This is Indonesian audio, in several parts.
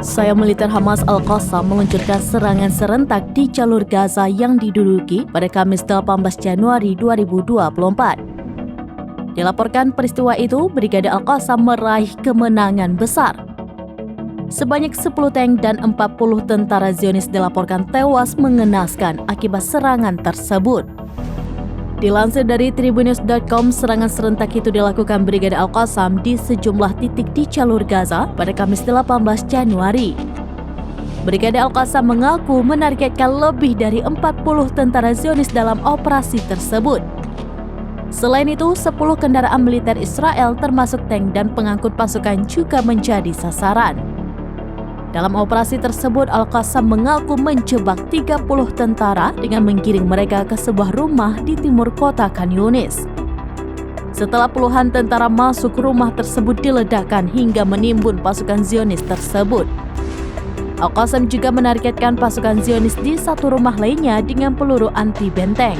Sayap militer Hamas Al-Qassam meluncurkan serangan serentak di jalur Gaza yang diduduki pada Kamis 18 Januari 2024. Dilaporkan peristiwa itu, Brigade Al-Qassam meraih kemenangan besar. Sebanyak 10 tank dan 40 tentara Zionis dilaporkan tewas mengenaskan akibat serangan tersebut. Dilansir dari Tribunnews.com, serangan serentak itu dilakukan Brigade Al-Qassam di sejumlah titik di jalur Gaza pada Kamis 18 Januari. Brigade Al-Qassam mengaku menargetkan lebih dari 40 tentara Zionis dalam operasi tersebut. Selain itu, 10 kendaraan militer Israel termasuk tank dan pengangkut pasukan juga menjadi sasaran. Dalam operasi tersebut, Al-Qassam mengaku menjebak 30 tentara dengan menggiring mereka ke sebuah rumah di timur kota Khan Yunis. Setelah puluhan tentara masuk, rumah tersebut diledakkan hingga menimbun pasukan Zionis tersebut. Al-Qassam juga menargetkan pasukan Zionis di satu rumah lainnya dengan peluru anti benteng.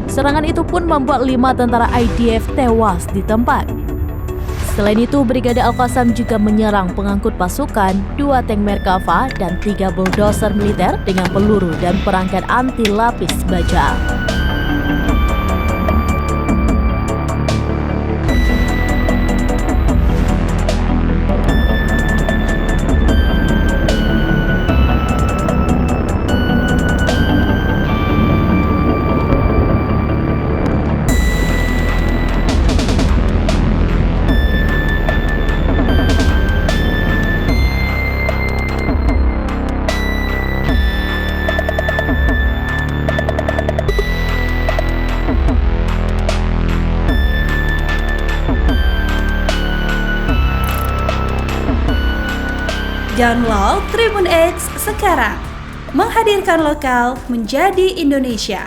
Serangan itu pun membuat 5 tentara IDF tewas di tempat. Selain itu, Brigade Al-Qassam juga menyerang pengangkut pasukan, 2 tank Merkava, dan 3 bulldozer militer dengan peluru dan perangkat anti lapis baja. Download Tribun X sekarang, menghadirkan lokal menjadi Indonesia.